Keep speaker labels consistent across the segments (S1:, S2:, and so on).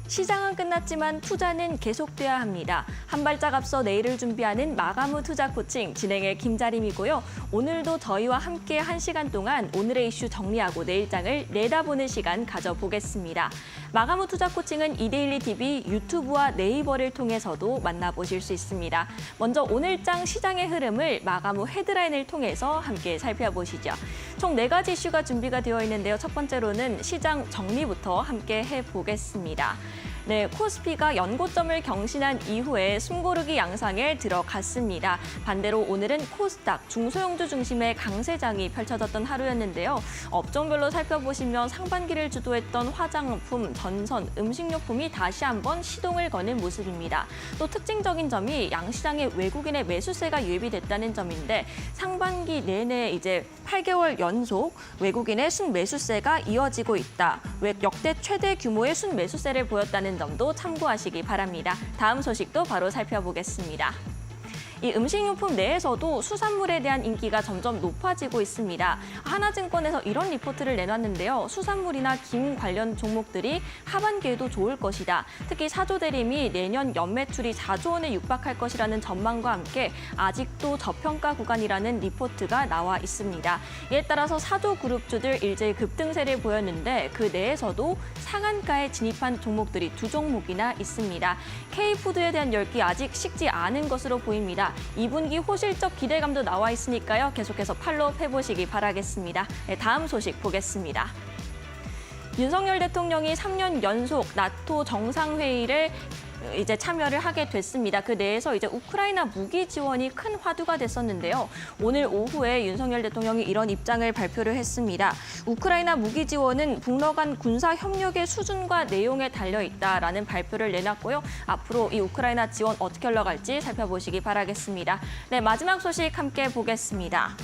S1: 시장은 끝났지만 투자는 계속돼야 합니다. 한 발짝 앞서 내일을 준비하는 마감 후 투자 코칭 진행의 김자림이고요. 오늘도 저희와 함께 1시간 동안 오늘의 이슈 정리하고 내일장을 내다보는 시간 가져보겠습니다. 마감 후 투자 코칭은 이데일리 TV 유튜브와 네이버를 통해서도 만나보실 수 있습니다. 먼저 오늘장 시장의 흐름을 마감 후 헤드라인을 통해서 함께 살펴보시죠. 총 4가지 이슈가 준비가 되어 있는데요. 첫 번째로는 시장 정리부터 함께 해보겠습니다. 네, 코스피가 연고점을 경신한 이후에 숨고르기 양상에 들어갔습니다. 반대로 오늘은 코스닥, 중소형주 중심의 강세장이 펼쳐졌던 하루였는데요. 업종별로 살펴보시면 상반기를 주도했던 화장품, 전선, 음식료품이 다시 한번 시동을 거는 모습입니다. 또 특징적인 점이 양시장에 외국인의 매수세가 유입이 됐다는 점인데 상반기 내내 이제 8개월 연속 외국인의 순매수세가 이어지고 있다. 역대 최대 규모의 순매수세를 보였다는 점도 참고하시기 바랍니다. 다음 소식도 바로 살펴보겠습니다. 이 음식료품 내에서도 수산물에 대한 인기가 점점 높아지고 있습니다. 하나증권에서 이런 리포트를 내놨는데요. 수산물이나 김 관련 종목들이 하반기에도 좋을 것이다. 특히 사조대림이 내년 연매출이 4조 원에 육박할 것이라는 전망과 함께 아직도 저평가 구간이라는 리포트가 나와 있습니다. 이에 따라서 사조그룹주들 일제히 급등세를 보였는데 그 내에서도 상한가에 진입한 종목들이 2종목이나 있습니다. K푸드에 대한 열기 아직 식지 않은 것으로 보입니다. 2분기 호실적 기대감도 나와 있으니까요. 계속해서 팔로우 해보시기 바라겠습니다. 네, 다음 소식 보겠습니다. 윤석열 대통령이 3년 연속 나토 정상회의를 이제 참여를 하게 됐습니다. 그 내에서 이제 우크라이나 무기 지원이 큰 화두가 됐었는데요. 오늘 오후에 윤석열 대통령이 이런 입장을 발표를 했습니다. 우크라이나 무기 지원은 북러 간 군사 협력의 수준과 내용에 달려 있다라는 발표를 내놨고요. 앞으로 이 우크라이나 지원 어떻게 흘러갈지 살펴보시기 바라겠습니다. 네, 마지막 소식 함께 보겠습니다.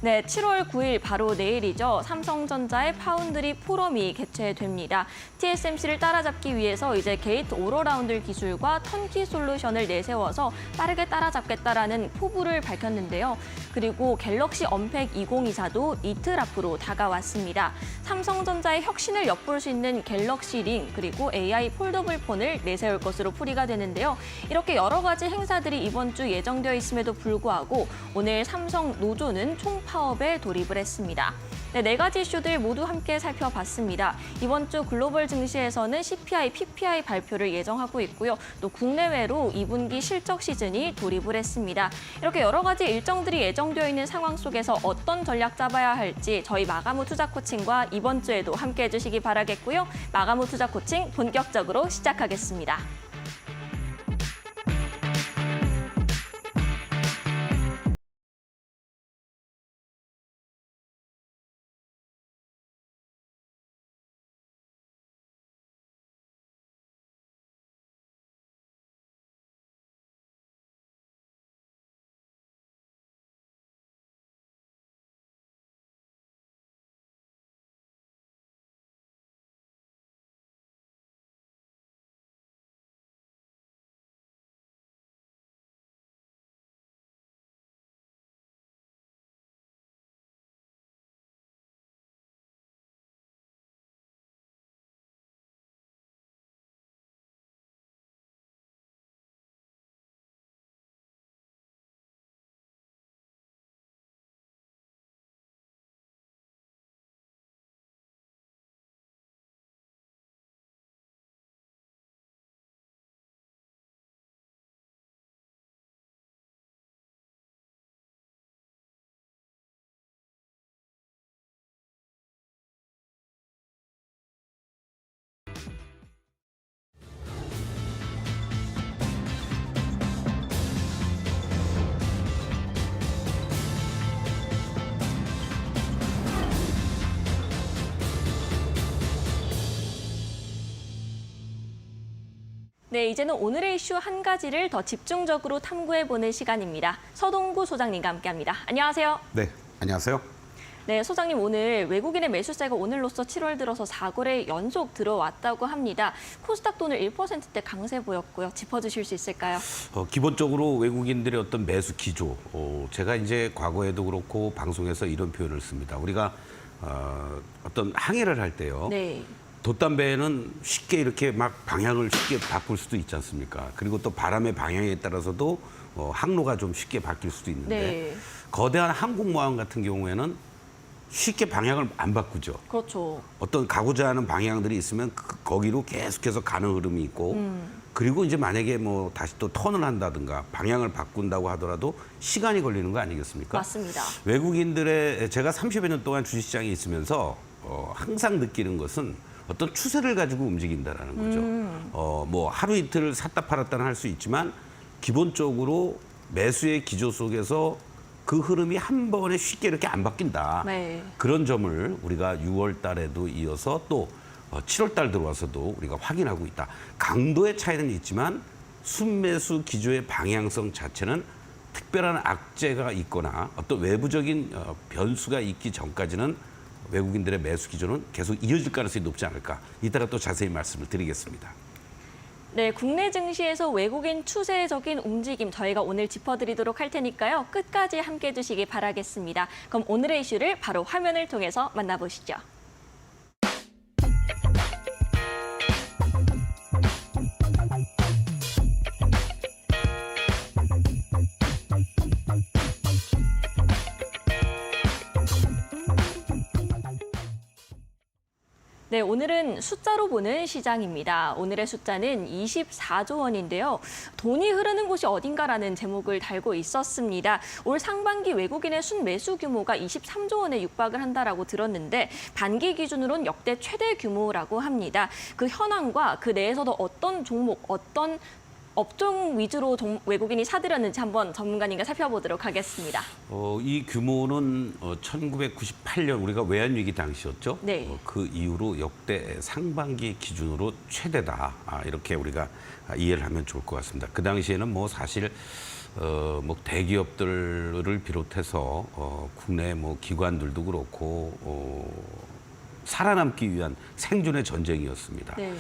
S1: 네, 7월 9일 바로 내일이죠. 삼성전자의 파운드리 포럼이 개최됩니다. TSMC를 따라잡기 위해서 이제 게이트 오러라운드 기술과 턴키 솔루션을 내세워서 빠르게 따라잡겠다라는 포부를 밝혔는데요. 그리고 갤럭시 언팩 2024도 이틀 앞으로 다가왔습니다. 삼성전자의 혁신을 엿볼 수 있는 갤럭시 링 그리고 AI 폴더블 폰을 내세울 것으로 풀이가 되는데요. 이렇게 여러 가지 행사들이 이번 주 예정되어 있음에도 불구하고 오늘 삼성 노조는 총파업에 돌입을 했습니다. 네, 4가지 이슈들 모두 함께 살펴봤습니다. 이번 주 글로벌 증시에서는 CPI, PPI 발표를 예정하고 있고요. 또 국내외로 2분기 실적 시즌이 돌입을 했습니다. 이렇게 여러 가지 일정들이 예정되어 있는 상황 속에서 어떤 전략 짜봐야 할지 저희 마감 후 투자 코칭과 이번 주에도 함께 해주시기 바라겠고요. 마감 후 투자 코칭 본격적으로 시작하겠습니다. 네, 이제는 오늘의 이슈 한 가지를 더 집중적으로 탐구해보는 시간입니다. 서동구 소장님과 함께합니다. 안녕하세요.
S2: 네, 안녕하세요.
S1: 네, 소장님 오늘 외국인의 매수세가 오늘로써 7월 들어서 4거래 연속 들어왔다고 합니다. 코스닥도 오늘 1%대 강세 보였고요. 짚어주실 수 있을까요?
S2: 기본적으로 외국인들의 어떤 매수 기조, 제가 이제 과거에도 그렇고 방송에서 이런 표현을 씁니다. 우리가 어떤 항해를 할 때요.
S1: 네.
S2: 돛담배는 쉽게 이렇게 막 방향을 쉽게 바꿀 수도 있지 않습니까? 그리고 또 바람의 방향에 따라서도 항로가 좀 쉽게 바뀔 수도 있는데
S1: 네.
S2: 거대한 항공모함 같은 경우에는 쉽게 방향을 안 바꾸죠.
S1: 그렇죠.
S2: 어떤 가고자 하는 방향들이 있으면 거기로 계속해서 가는 흐름이 있고 그리고 이제 만약에 뭐 다시 또 턴을 한다든가 방향을 바꾼다고 하더라도 시간이 걸리는 거 아니겠습니까?
S1: 맞습니다.
S2: 외국인들의 제가 30여 년 동안 주식시장에 있으면서 항상 느끼는 것은 어떤 추세를 가지고 움직인다라는 거죠. 뭐 하루 이틀 샀다 팔았다는 할 수 있지만 기본적으로 매수의 기조 속에서 그 흐름이 한 번에 쉽게 이렇게 안 바뀐다.
S1: 네.
S2: 그런 점을 우리가 6월 달에도 이어서 또 7월 달 들어와서도 우리가 확인하고 있다. 강도의 차이는 있지만 순매수 기조의 방향성 자체는 특별한 악재가 있거나 어떤 외부적인 변수가 있기 전까지는 외국인들의 매수 기조는 계속 이어질 가능성이 높지 않을까. 이따가 또 자세히 말씀을 드리겠습니다.
S1: 네, 국내 증시에서 외국인 추세적인 움직임 저희가 오늘 짚어드리도록 할 테니까요. 끝까지 함께해 주시기 바라겠습니다. 그럼 오늘의 이슈를 바로 화면을 통해서 만나보시죠. 네, 오늘은 숫자로 보는 시장입니다. 오늘의 숫자는 24조 원인데요. 돈이 흐르는 곳이 어딘가라는 제목을 달고 있었습니다. 올 상반기 외국인의 순매수 규모가 23조 원에 육박을 한다라고 들었는데 반기 기준으로는 역대 최대 규모라고 합니다. 그 현황과 그 내에서도 어떤 종목, 어떤 업종 위주로 외국인이 사들였는지 한번 전문가님과 살펴보도록 하겠습니다.
S2: 이 규모는 1998년 우리가 외환위기 당시였죠.
S1: 네.
S2: 그 이후로 역대 상반기 기준으로 최대다. 이렇게 우리가 이해를 하면 좋을 것 같습니다. 그 당시에는 뭐 사실 뭐 대기업들을 비롯해서 국내 뭐 기관들도 그렇고 살아남기 위한 생존의 전쟁이었습니다.
S1: 네.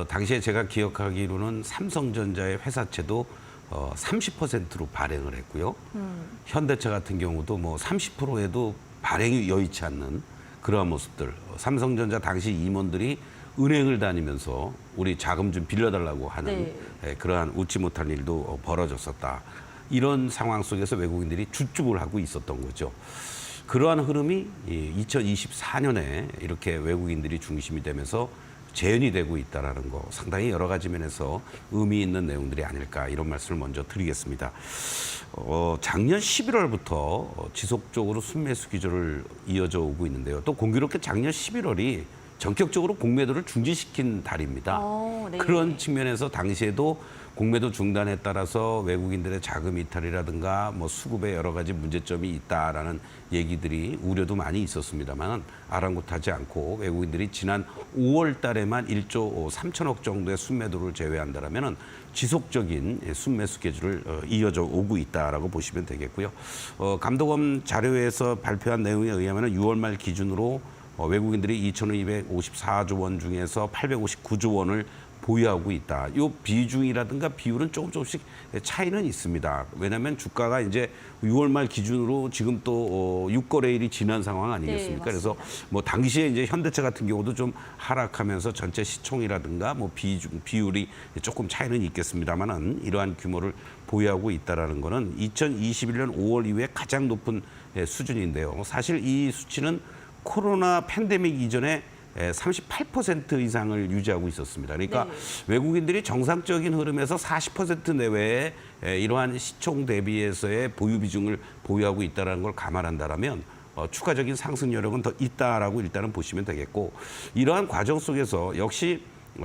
S2: 당시에 제가 기억하기로는 삼성전자의 회사채도 30%로 발행을 했고요. 현대차 같은 경우도 뭐 30%에도 발행이 여의치 않는 그러한 모습들. 삼성전자 당시 임원들이 은행을 다니면서 우리 자금 좀 빌려달라고 하는 그러한 웃지 못할 일도 벌어졌었다. 이런 상황 속에서 외국인들이 주축을 하고 있었던 거죠. 그러한 흐름이 2024년에 이렇게 외국인들이 중심이 되면서 재현이 되고 있다는 거 상당히 여러 가지 면에서 의미 있는 내용들이 아닐까 이런 말씀을 먼저 드리겠습니다. 작년 11월부터 지속적으로 순매수 기조를 이어져 오고 있는데요. 또 공교롭게 작년 11월이 전격적으로 공매도를 중지시킨 달입니다.
S1: 네.
S2: 그런 측면에서 당시에도 공매도 중단에 따라서 외국인들의 자금 이탈이라든가 뭐 수급에 여러 가지 문제점이 있다라는 얘기들이 우려도 많이 있었습니다만 아랑곳하지 않고 외국인들이 지난 5월 달에만 1조 3천억 정도의 순매도를 제외한다라면 지속적인 순매수 계주를 이어져 오고 있다라고 보시면 되겠고요. 감독원 자료에서 발표한 내용에 의하면 6월 말 기준으로 외국인들이 2,254조 원 중에서 859조 원을 보유하고 있다. 이 비중이라든가 비율은 조금씩 차이는 있습니다. 왜냐하면 주가가 이제 6월 말 기준으로 지금 또 6거래일이 지난 상황 아니겠습니까?
S1: 네,
S2: 그래서 뭐 당시에 이제 현대차 같은 경우도 좀 하락하면서 전체 시총이라든가 뭐 비율이 조금 차이는 있겠습니다만은 이러한 규모를 보유하고 있다라는 거는 2021년 5월 이후에 가장 높은 수준인데요. 사실 이 수치는 코로나 팬데믹 이전에 38% 이상을 유지하고 있었습니다. 그러니까 외국인들이 정상적인 흐름에서 40% 내외의 이러한 시총 대비해서의 보유 비중을 보유하고 있다는 걸 감안한다면 추가적인 상승 여력은 더 있다라고 일단은 보시면 되겠고 이러한 과정 속에서 역시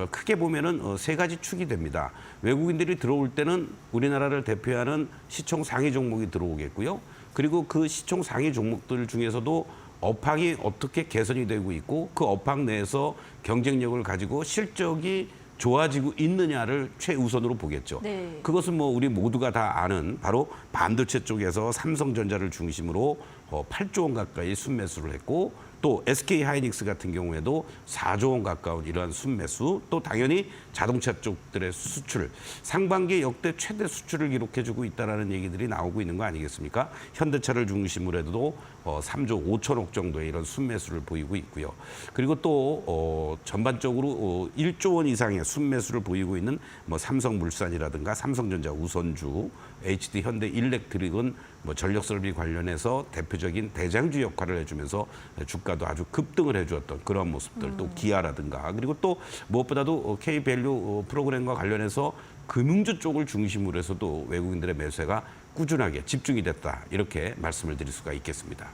S2: 크게 보면은 세 가지 축이 됩니다. 외국인들이 들어올 때는 우리나라를 대표하는 시총 상위 종목이 들어오겠고요. 그리고 그 시총 상위 종목들 중에서도 업황이 어떻게 개선이 되고 있고 그 업황 내에서 경쟁력을 가지고 실적이 좋아지고 있느냐를 최우선으로 보겠죠.
S1: 네.
S2: 그것은 뭐 우리 모두가 다 아는 바로 반도체 쪽에서 삼성전자를 중심으로 8조 원 가까이 순매수를 했고 또 SK하이닉스 같은 경우에도 4조 원 가까운 이러한 순매수 또 당연히 자동차 쪽들의 수출 상반기 역대 최대 수출을 기록해주고 있다는 얘기들이 나오고 있는 거 아니겠습니까? 현대차를 중심으로 해도 3조 5천억 정도의 이런 순매수를 보이고 있고요. 그리고 또 전반적으로 1조 원 이상의 순매수를 보이고 있는 뭐 삼성물산이라든가 삼성전자 우선주, HD 현대 일렉트릭은 뭐 전력설비 관련해서 대표적인 대장주 역할을 해주면서 주가도 아주 급등을 해주었던 그런 모습들, 또 기아라든가, 그리고 또 무엇보다도 K밸류 프로그램과 관련해서 금융주 쪽을 중심으로 해서도 외국인들의 매수가 꾸준하게 집중이 됐다, 이렇게 말씀을 드릴 수가 있겠습니다.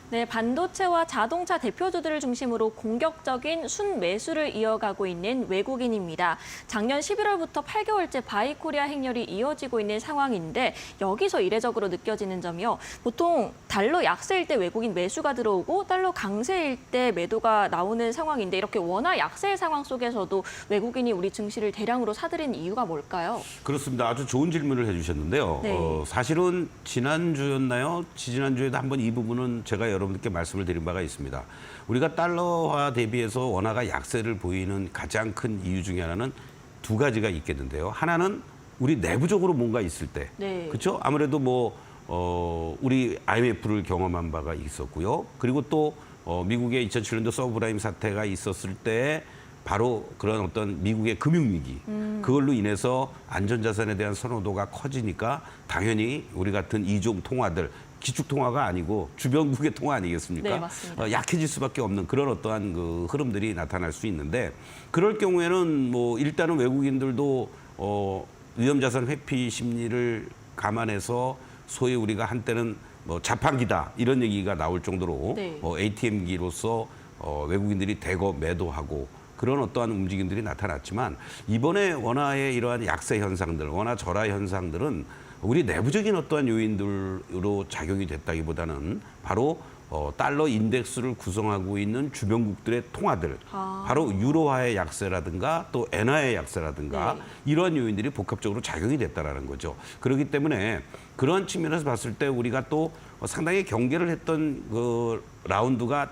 S1: 네, 반도체와 자동차 대표주들을 중심으로 공격적인 순매수를 이어가고 있는 외국인입니다. 작년 11월부터 8개월째 바이코리아 행렬이 이어지고 있는 상황인데 여기서 이례적으로 느껴지는 점이요. 보통 달러 약세일 때 외국인 매수가 들어오고 달러 강세일 때 매도가 나오는 상황인데 이렇게 원화 약세의 상황 속에서도 외국인이 우리 증시를 대량으로 사들인 이유가 뭘까요?
S2: 그렇습니다. 아주 좋은 질문을 해주셨는데요.
S1: 네.
S2: 사실은 지난주였나요? 지난주에도 한번 이 부분은 제가 여러분들께 말씀을 드린 바가 있습니다. 우리가 달러화 대비해서 원화가 약세를 보이는 가장 큰 이유 중에 하나는 두 가지가 있겠는데요. 하나는 우리 내부적으로 뭔가 있을 때,
S1: 네.
S2: 그렇죠? 아무래도 우리 IMF를 경험한 바가 있었고요. 그리고 또 미국의 2007년도 서브프라임 사태가 있었을 때 바로 그런 어떤 미국의 금융위기, 그걸로 인해서 안전자산에 대한 선호도가 커지니까 당연히 우리 같은 이종 통화들, 기축통화가 아니고 주변국의 통화 아니겠습니까?
S1: 네, 맞습니다.
S2: 약해질 수밖에 없는 그런 어떠한 그 흐름들이 나타날 수 있는데, 그럴 경우에는 뭐 일단은 외국인들도 위험자산 회피 심리를 감안해서 소위 우리가 한때는 뭐 자판기다 이런 얘기가 나올 정도로
S1: 네.
S2: ATM기로서 외국인들이 대거 매도하고 그런 어떠한 움직임들이 나타났지만, 이번에 원화의 이러한 약세 현상들, 원화 절하 현상들은 우리 내부적인 어떠한 요인들로 작용이 됐다기보다는 바로 달러 인덱스를 구성하고 있는 주변국들의 통화들, 바로 유로화의 약세라든가 또 엔화의 약세라든가
S1: 네.
S2: 이러한 요인들이 복합적으로 작용이 됐다라는 거죠. 그렇기 때문에 그러한 측면에서 봤을 때 우리가 또 상당히 경계를 했던 그 라운드가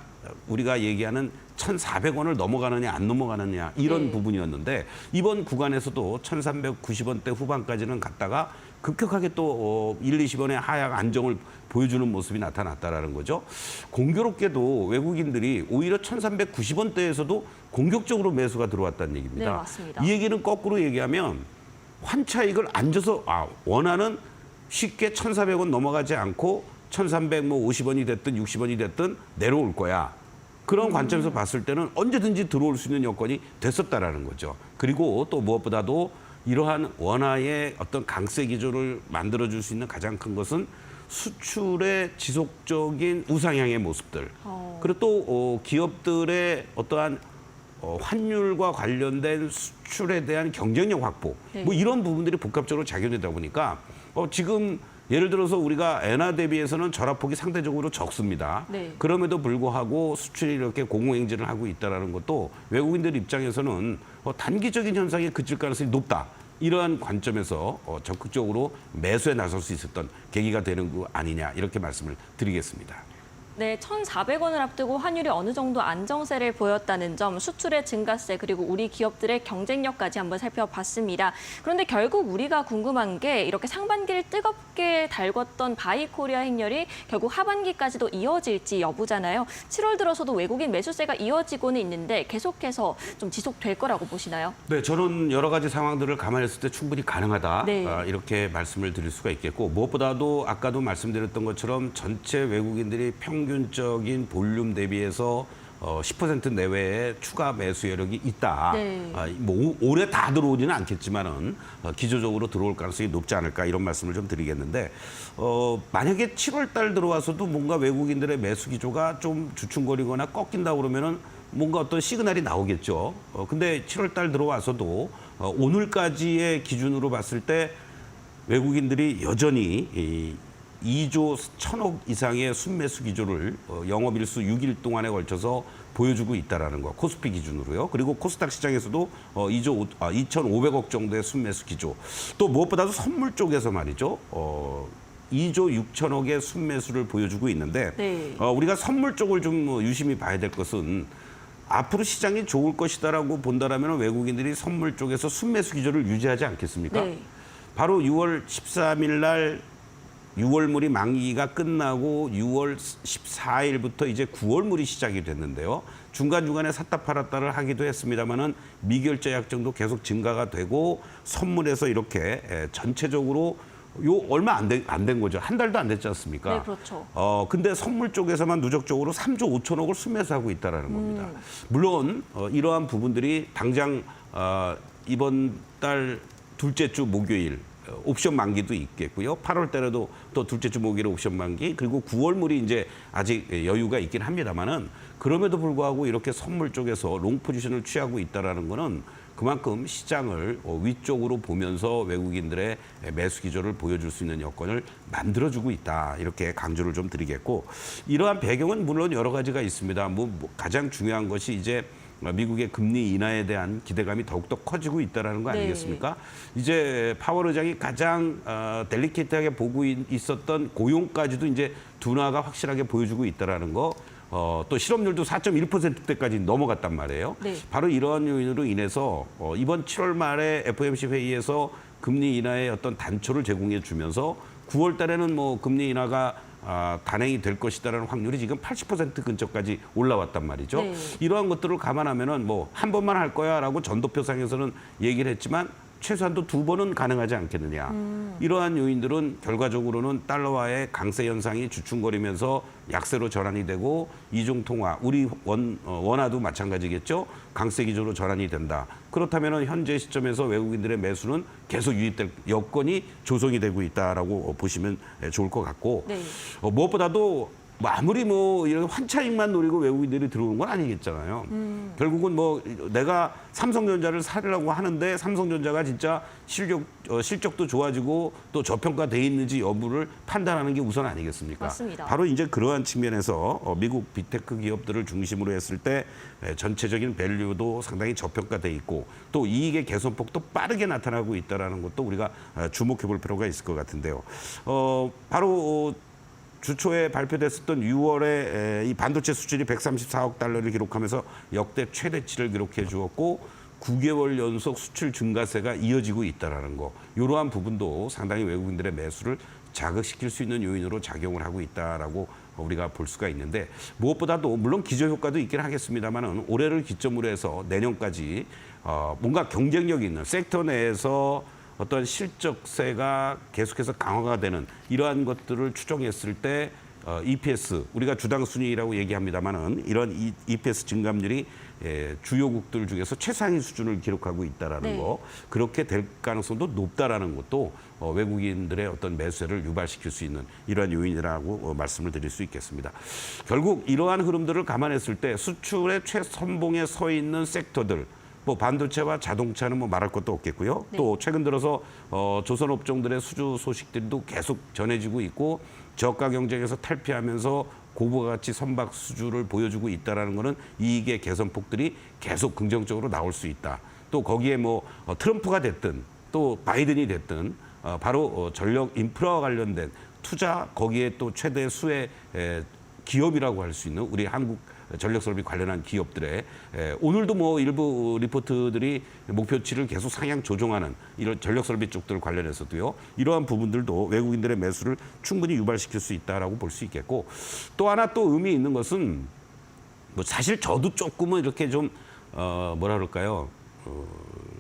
S2: 우리가 얘기하는 1,400원을 넘어가느냐 안 넘어가느냐 이런
S1: 네.
S2: 부분이었는데, 이번 구간에서도 1,390원대 후반까지는 갔다가 급격하게 또 1, 20원의 하락 안정을 보여주는 모습이 나타났다라는 거죠. 공교롭게도 외국인들이 오히려 1,390원대에서도 공격적으로 매수가 들어왔다는 얘기입니다.
S1: 네, 맞습니다.
S2: 이 얘기는 거꾸로 얘기하면 환차익을 앉아서 원화는 쉽게 1,400원 넘어가지 않고 1,350원이 됐든 60원이 됐든 내려올 거야. 그런 관점에서 봤을 때는 언제든지 들어올 수 있는 여건이 됐었다라는 거죠. 그리고 또 무엇보다도 이러한 원화의 어떤 강세 기조를 만들어줄 수 있는 가장 큰 것은 수출의 지속적인 우상향의 모습들. 그리고 또 기업들의 어떠한 환율과 관련된 수출에 대한 경쟁력 확보.
S1: 네.
S2: 뭐 이런 부분들이 복합적으로 작용되다 보니까 지금 예를 들어서 우리가 엔화 대비해서는 절하폭이 상대적으로 적습니다.
S1: 네.
S2: 그럼에도 불구하고 수출이 이렇게 공공행진을 하고 있다는 것도 외국인들 입장에서는 단기적인 현상에 그칠 가능성이 높다. 이러한 관점에서 적극적으로 매수에 나설 수 있었던 계기가 되는 거 아니냐, 이렇게 말씀을 드리겠습니다.
S1: 네, 1,400원을 앞두고 환율이 어느 정도 안정세를 보였다는 점, 수출의 증가세, 그리고 우리 기업들의 경쟁력까지 한번 살펴봤습니다. 그런데 결국 우리가 궁금한 게 이렇게 상반기를 뜨겁게 달궜던 바이코리아 행렬이 결국 하반기까지도 이어질지 여부잖아요. 7월 들어서도 외국인 매수세가 이어지고는 있는데 계속해서 좀 지속될 거라고 보시나요?
S2: 네, 저는 여러 가지 상황들을 감안했을 때 충분히 가능하다.
S1: 네.
S2: 이렇게 말씀을 드릴 수가 있겠고, 무엇보다도 아까도 말씀드렸던 것처럼 전체 외국인들이 평균적인 볼륨 대비해서 10% 내외의 추가 매수 여력이 있다.
S1: 네.
S2: 뭐 올해 다 들어오지는 않겠지만은 기조적으로 들어올 가능성이 높지 않을까, 이런 말씀을 좀 드리겠는데, 만약에 7월 달 들어와서도 뭔가 외국인들의 매수 기조가 좀 주춤거리거나 꺾인다 그러면은 뭔가 어떤 시그널이 나오겠죠. 근데 7월 달 들어와서도 오늘까지의 기준으로 봤을 때 외국인들이 여전히 2조 1,000억 이상의 순매수 기조를 영업일수 6일 동안에 걸쳐서 보여주고 있다는 거, 코스피 기준으로요. 그리고 코스닥 시장에서도 2,500억 정도의 순매수 기조. 또 무엇보다도 선물 쪽에서 말이죠. 2조 6천억의 순매수를 보여주고 있는데,
S1: 네.
S2: 우리가 선물 쪽을 좀 유심히 봐야 될 것은, 앞으로 시장이 좋을 것이다라고 본다라면 외국인들이 선물 쪽에서 순매수 기조를 유지하지 않겠습니까?
S1: 네.
S2: 바로 6월 13일 날 6월물이 만기가 끝나고 6월 14일부터 이제 9월물이 시작이 됐는데요. 중간중간에 샀다 팔았다를 하기도 했습니다만은 미결제 약정도 계속 증가가 되고 선물에서 이렇게 전체적으로 요 얼마 안 된 거죠. 한 달도 안 됐지 않습니까?
S1: 네, 그렇죠.
S2: 근데 선물 쪽에서만 누적적으로 3조 5천억을 순매수하고 있다라는 겁니다. 물론 이러한 부분들이 당장 이번 달 둘째 주 목요일 옵션 만기도 있겠고요. 8월 달에도 또 둘째 주 목요일 옵션 만기, 그리고 9월물이 이제 아직 여유가 있긴 합니다만은 그럼에도 불구하고 이렇게 선물 쪽에서 롱 포지션을 취하고 있다라는 거는 그만큼 시장을 위쪽으로 보면서 외국인들의 매수 기조를 보여줄 수 있는 여건을 만들어주고 있다. 이렇게 강조를 좀 드리겠고, 이러한 배경은 물론 여러 가지가 있습니다. 가장 중요한 것이 이제 미국의 금리 인하에 대한 기대감이 더욱더 커지고 있다는 거 아니겠습니까? 네. 이제 파월 의장이 가장 델리케이트하게 보고 있었던 고용까지도 이제 둔화가 확실하게 보여주고 있다는 거. 또 실업률도 4.1%대까지 넘어갔단 말이에요. 네. 바로 이러한 요인으로 인해서 이번 7월 말에 FOMC 회의에서 금리 인하의 어떤 단초를 제공해 주면서 9월 달에는 뭐 금리 인하가 단행이 될 것이다라는 확률이 지금 80% 근처까지 올라왔단 말이죠. 네. 이러한 것들을 감안하면은 뭐 한 번만 할 거야라고 전도표상에서는 얘기를 했지만 최소한도 2번은 가능하지 않겠느냐. 이러한 요인들은 결과적으로는 달러화의 강세 현상이 주춤거리면서 약세로 전환이 되고 이중 통화, 우리 원화도 마찬가지겠죠. 강세 기조로 전환이 된다. 그렇다면 현재 시점에서 외국인들의 매수는 계속 유입될 여건이 조성이 되고 있다라고 보시면 좋을 것 같고, 네. 무엇보다도 아무리 이런 환차익만 노리고 외국인들이 들어오는 건 아니겠잖아요. 결국은 내가 삼성전자를 사려고 하는데 삼성전자가 진짜 실적도 좋아지고 또 저평가돼 있는지 여부를 판단하는 게 우선 아니겠습니까?
S1: 맞습니다.
S2: 바로 이제 그러한 측면에서 미국 빅테크 기업들을 중심으로 했을 때 전체적인 밸류도 상당히 저평가돼 있고 또 이익의 개선폭도 빠르게 나타나고 있다는 것도 우리가 주목해 볼 필요가 있을 것 같은데요. 바로 주초에 발표됐었던 6월에 이 반도체 수출이 134억 달러를 기록하면서 역대 최대치를 기록해 주었고 9개월 연속 수출 증가세가 이어지고 있다는 거. 이러한 부분도 상당히 외국인들의 매수를 자극시킬 수 있는 요인으로 작용을 하고 있다라고 우리가 볼 수가 있는데, 무엇보다도 물론 기저효과도 있긴 하겠습니다만은 올해를 기점으로 해서 내년까지 뭔가 경쟁력 있는 섹터 내에서 어떤 실적세가 계속해서 강화가 되는 이러한 것들을 추정했을 때 EPS, 우리가 주당 순이익이라고 얘기합니다만은 이런 EPS 증감률이 주요국들 중에서 최상위 수준을 기록하고 있다라는 거, 그렇게 될 가능성도 높다라는 것도 외국인들의 어떤 매수세를 유발시킬 수 있는 이러한 요인이라고 말씀을 드릴 수 있겠습니다. 결국 이러한 흐름들을 감안했을 때 수출의 최선봉에 서 있는 섹터들, 반도체와 자동차는 말할 것도 없겠고요. 네. 또 최근 들어서 조선 업종들의 수주 소식들도 계속 전해지고 있고 저가 경쟁에서 탈피하면서 고부가치 선박 수주를 보여주고 있다는 것은 이익의 개선폭들이 계속 긍정적으로 나올 수 있다. 또 거기에 트럼프가 됐든 또 바이든이 됐든 바로 전력 인프라와 관련된 투자, 거기에 또 최대 수혜 기업이라고 할 수 있는 우리 한국 전력설비 관련한 기업들의 오늘도 일부 리포트들이 목표치를 계속 상향 조정하는 이런 전력설비 쪽들 관련해서도요. 이러한 부분들도 외국인들의 매수를 충분히 유발시킬 수 있다라고 볼 수 있겠고, 또 하나 또 의미 있는 것은 사실 저도 조금은 이렇게 좀 뭐라 그럴까요?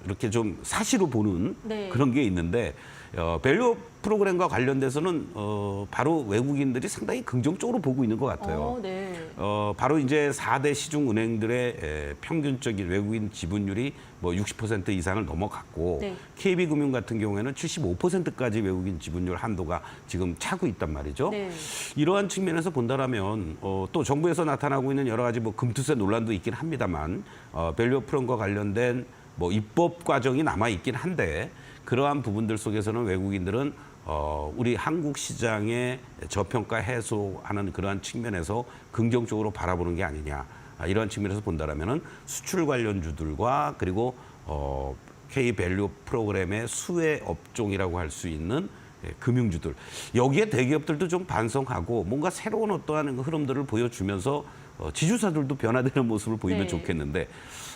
S2: 이렇게 좀 사시로 보는 그런 게 있는데 밸류 프로그램과 관련돼서는 바로 외국인들이 상당히 긍정적으로 보고 있는 것 같아요. 바로 이제 4대 시중은행들의 평균적인 외국인 지분율이 60% 이상을 넘어갔고 KB금융 같은 경우에는 75%까지 외국인 지분율 한도가 지금 차고 있단 말이죠. 이러한 측면에서 본다라면 또 정부에서 나타나고 있는 여러 가지 금투세 논란도 있긴 합니다만 밸류 프로그램과 관련된 입법 과정이 남아 있긴 한데 그러한 부분들 속에서는 외국인들은 우리 한국 시장의 저평가 해소하는 그러한 측면에서 긍정적으로 바라보는 게 아니냐. 이러한 측면에서 본다라면은 수출 관련주들과 그리고 K-밸류 프로그램의 수혜 업종이라고 할 수 있는 금융주들. 여기에 대기업들도 좀 반성하고 뭔가 새로운 어떠한 흐름들을 보여주면서 지주사들도 변화되는 모습을 보이면 좋겠는데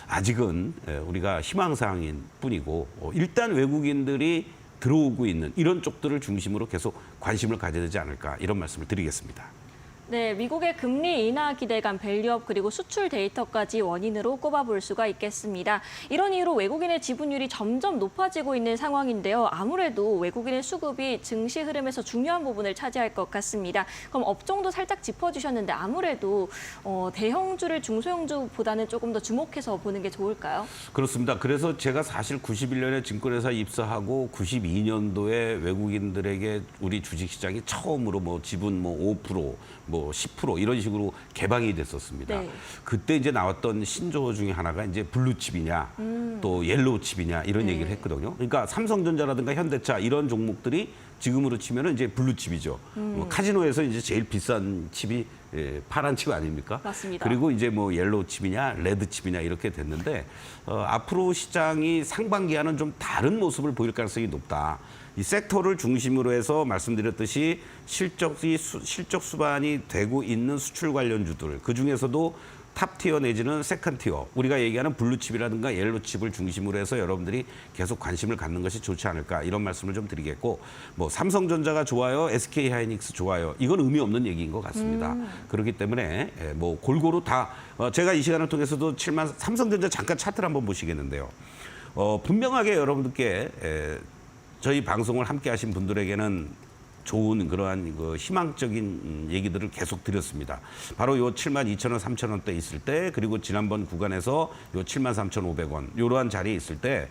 S2: 아직은 우리가 희망사항인 뿐이고 일단 외국인들이 들어오고 있는 이런 쪽들을 중심으로 계속 관심을 가져야 되지 않을까 이런 말씀을 드리겠습니다.
S1: 네, 미국의 금리 인하 기대감, 밸류업 그리고 수출 데이터까지 원인으로 꼽아볼 수가 있겠습니다. 이런 이유로 외국인의 지분율이 점점 높아지고 있는 상황인데요. 아무래도 외국인의 수급이 증시 흐름에서 중요한 부분을 차지할 것 같습니다. 그럼 업종도 살짝 짚어주셨는데 아무래도 대형주를 중소형주보다는 조금 더 주목해서 보는 게 좋을까요?
S2: 그렇습니다. 그래서 제가 사실 91년에 증권회사 입사하고 92년도에 외국인들에게 우리 주식시장이 처음으로 뭐 지분 뭐 5%, 뭐 10% 이런 식으로 개방이 됐었습니다.
S1: 네.
S2: 그때 이제 나왔던 신조어 중에 하나가 이제 블루칩이냐 또 옐로우칩이냐 이런
S1: 네.
S2: 얘기를 했거든요. 그러니까 삼성전자라든가 현대차 이런 종목들이 지금으로 치면은 이제 블루칩이죠. 뭐 카지노에서 이제 제일 비싼 칩이 파란 칩 아닙니까?
S1: 맞습니다.
S2: 그리고 이제 뭐 옐로우칩이냐 레드칩이냐 이렇게 됐는데 앞으로 시장이 상반기와는 좀 다른 모습을 보일 가능성이 높다. 이 섹터를 중심으로 해서 말씀드렸듯이 실적 수반이 되고 있는 수출 관련주들 그중에서도 탑티어 내지는 세컨티어 우리가 얘기하는 블루칩이라든가 옐로우칩을 중심으로 해서 여러분들이 계속 관심을 갖는 것이 좋지 않을까 이런 말씀을 좀 드리겠고 뭐 삼성전자가 좋아요, SK하이닉스 좋아요 이건 의미 없는 얘기인 것 같습니다. 그렇기 때문에 뭐 골고루 다 제가 이 시간을 통해서도 삼성전자 잠깐 차트를 한번 보시겠는데요. 분명하게 여러분들께 저희 방송을 함께 하신 분들에게는 좋은 그러한 그 희망적인 얘기들을 계속 드렸습니다. 바로 요 72,000원, 3,000원대 있을 때 그리고 지난번 구간에서 요 73,500원 이러한 자리에 있을 때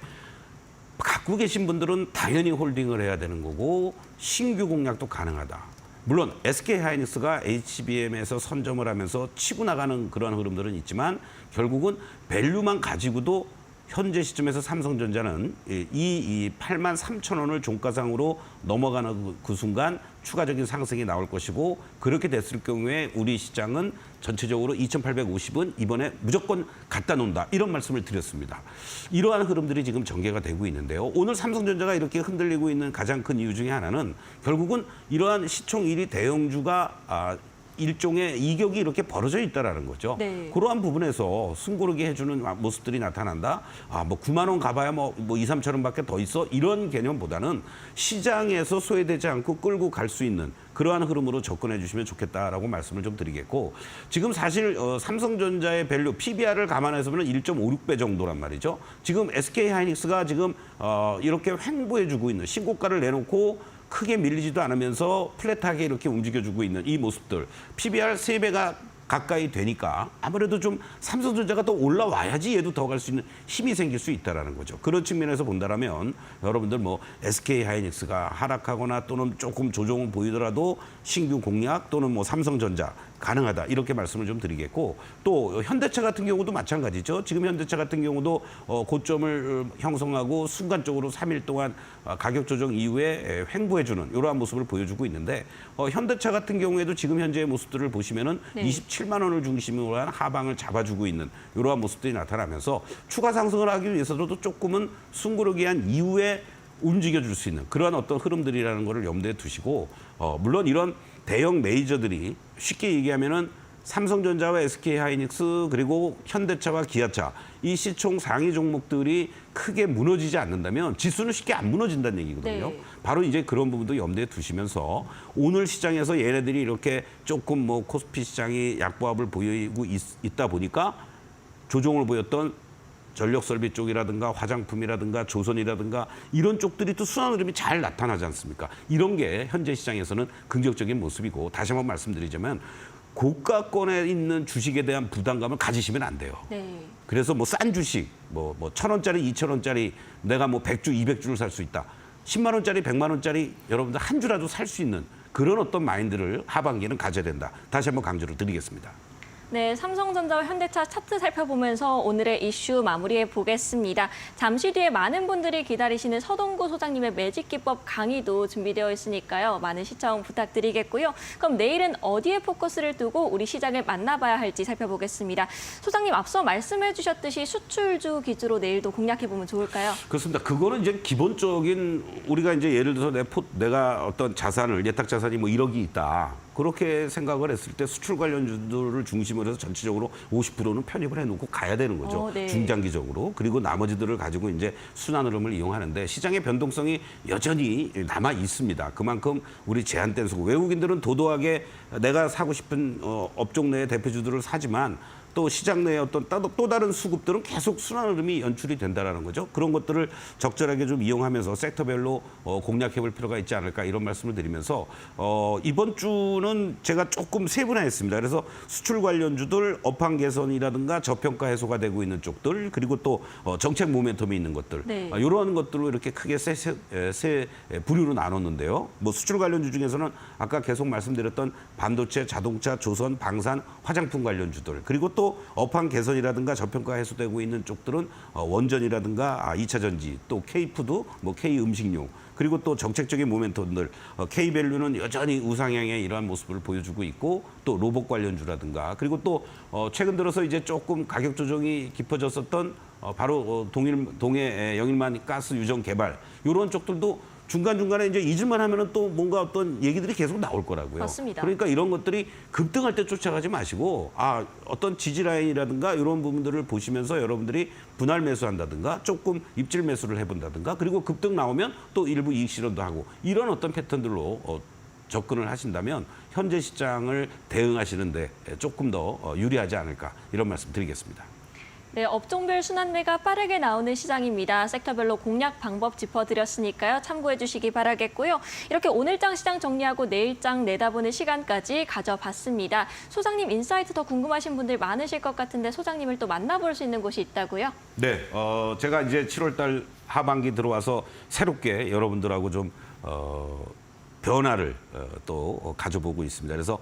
S2: 갖고 계신 분들은 당연히 홀딩을 해야 되는 거고 신규 공략도 가능하다. 물론 SK하이닉스가 HBM에서 선점을 하면서 치고 나가는 그런 흐름들은 있지만 결국은 밸류만 가지고도 현재 시점에서 삼성전자는 이 83,000원을 종가상으로 넘어가는 그 순간 추가적인 상승이 나올 것이고 그렇게 됐을 경우에 우리 시장은 전체적으로 2,850은 이번에 무조건 갖다 놓는다. 이런 말씀을 드렸습니다. 이러한 흐름들이 지금 전개가 되고 있는데요. 오늘 삼성전자가 이렇게 흔들리고 있는 가장 큰 이유 중에 하나는 결국은 이러한 시총 1위 대형주가 일종의 이격이 이렇게 벌어져 있다라는 거죠.
S1: 네.
S2: 그러한 부분에서 숨고르게 해주는 모습들이 나타난다. 뭐 9만 원 가봐야 뭐 2, 3천 원밖에 더 있어. 이런 개념보다는 시장에서 소외되지 않고 끌고 갈 수 있는 그러한 흐름으로 접근해 주시면 좋겠다라고 말씀을 좀 드리겠고 지금 사실 삼성전자의 밸류 PBR을 감안해서 보면 1.56배 정도란 말이죠. 지금 SK하이닉스가 지금 이렇게 횡보해주고 있는 신고가를 내놓고 크게 밀리지도 않으면서 플랫하게 이렇게 움직여주고 있는 이 모습들. PBR 3배가 가까이 되니까 아무래도 좀 삼성전자가 더 올라와야지 얘도 더 갈 수 있는 힘이 생길 수 있다는 거죠. 그런 측면에서 본다면 여러분들 뭐 SK하이닉스가 하락하거나 또는 조금 조정을 보이더라도 신규 공략 또는 뭐 삼성전자 가능하다 이렇게 말씀을 좀 드리겠고 또 현대차 같은 경우도 마찬가지죠. 지금 현대차 같은 경우도 고점을 형성하고 순간적으로 3일 동안 가격 조정 이후에 횡보해주는 이러한 모습을 보여주고 있는데 현대차 같은 경우에도 지금 현재의 모습들을 보시면은
S1: 네.
S2: 27만 원을 중심으로 한 하방을 잡아주고 있는 이러한 모습들이 나타나면서 추가 상승을 하기 위해서도 조금은 숨고르기한 이후에 움직여줄 수 있는 그러한 어떤 흐름들이라는 것을 염두에 두시고 물론 이런 대형 메이저들이 쉽게 얘기하면은 삼성전자와 SK하이닉스 그리고 현대차와 기아차 이 시총 상위 종목들이 크게 무너지지 않는다면 지수는 쉽게 안 무너진다는 얘기거든요.
S1: 네.
S2: 바로 이제 그런 부분도 염두에 두시면서 오늘 시장에서 얘네들이 이렇게 조금 뭐 코스피 시장이 약보합을 보이고 있다 보니까 조정을 보였던 전력설비 쪽이라든가 화장품이라든가 조선이라든가 이런 쪽들이 또 순환 흐름이 잘 나타나지 않습니까? 이런 게 현재 시장에서는 긍정적인 모습이고 다시 한번 말씀드리자면 고가권에 있는 주식에 대한 부담감을 가지시면 안 돼요.
S1: 네.
S2: 그래서 뭐 싼 주식, 뭐 1,000원짜리, 2,000원짜리 내가 뭐 100주, 200주를 살 수 있다. 10만 원짜리, 100만 원짜리 여러분들 한 주라도 살 수 있는 그런 어떤 마인드를 하반기에는 가져야 된다. 다시 한번 강조를 드리겠습니다.
S1: 네, 삼성전자와 현대차 차트 살펴보면서 오늘의 이슈 마무리해 보겠습니다. 잠시 뒤에 많은 분들이 기다리시는 서동구 소장님의 매직 기법 강의도 준비되어 있으니까요. 많은 시청 부탁드리겠고요. 그럼 내일은 어디에 포커스를 두고 우리 시장을 만나봐야 할지 살펴보겠습니다. 소장님 앞서 말씀해 주셨듯이 수출주 기주로 내일도 공략해 보면 좋을까요?
S2: 그렇습니다. 그거는 이제 기본적인 우리가 이제 예를 들어서 내가 어떤 자산을 예탁 자산이 뭐 1억이 있다. 그렇게 생각을 했을 때 수출 관련주들을 중심으로 해서 전체적으로 50%는 편입을 해놓고 가야 되는 거죠.
S1: 네.
S2: 중장기적으로. 그리고 나머지들을 가지고 이제 순환 흐름을 이용하는데 시장의 변동성이 여전히 남아 있습니다. 그만큼 우리 제한된 수급. 외국인들은 도도하게 내가 사고 싶은 업종 내의 대표주들을 사지만 또 시장 내의 어떤 또 다른 수급들은 계속 순환 흐름이 연출이 된다라는 거죠. 그런 것들을 적절하게 좀 이용하면서 섹터별로 공략해볼 필요가 있지 않을까 이런 말씀을 드리면서 이번 주는 제가 조금 세분화했습니다. 그래서 수출 관련주들 업황 개선이라든가 저평가 해소가 되고 있는 쪽들 그리고 또 정책 모멘텀이 있는 것들
S1: 네.
S2: 이런 것들로 이렇게 크게 세 부류로 나눴는데요. 뭐 수출 관련주 중에서는 아까 계속 말씀드렸던 반도체, 자동차, 조선, 방산, 화장품 관련주들 그리고 또 업황 개선이라든가 저평가 해소되고 있는 쪽들은 원전이라든가 2차 전지, 또 K푸드, 뭐 K음식료, 그리고 또 정책적인 모멘텀들 K밸류는 여전히 우상향의 이러한 모습을 보여주고 있고 또 로봇 관련주라든가 그리고 또 최근 들어서 이제 조금 가격 조정이 깊어졌었던 바로 동해 영일만 가스 유정 개발 이런 쪽들도 중간중간에 이제 잊을만 하면은 또 뭔가 어떤 얘기들이 계속 나올 거라고요.
S1: 맞습니다.
S2: 그러니까 이런 것들이 급등할 때 쫓아가지 마시고 어떤 지지 라인이라든가 이런 부분들을 보시면서 여러분들이 분할 매수한다든가 조금 입질 매수를 해본다든가 그리고 급등 나오면 또 일부 이익 실현도 하고 이런 어떤 패턴들로 접근을 하신다면 현재 시장을 대응하시는데 조금 더 유리하지 않을까 이런 말씀 드리겠습니다.
S1: 네, 업종별 순환매가 빠르게 나오는 시장입니다. 섹터별로 공략 방법 짚어드렸으니까요. 참고해 주시기 바라겠고요. 이렇게 오늘장 시장 정리하고 내일장 내다보는 시간까지 가져봤습니다. 소장님 인사이트 더 궁금하신 분들 많으실 것 같은데 소장님을 또 만나볼 수 있는 곳이 있다고요?
S2: 네, 제가 이제 7월달 하반기 들어와서 새롭게 여러분들하고 좀 변화를 또 가져보고 있습니다. 그래서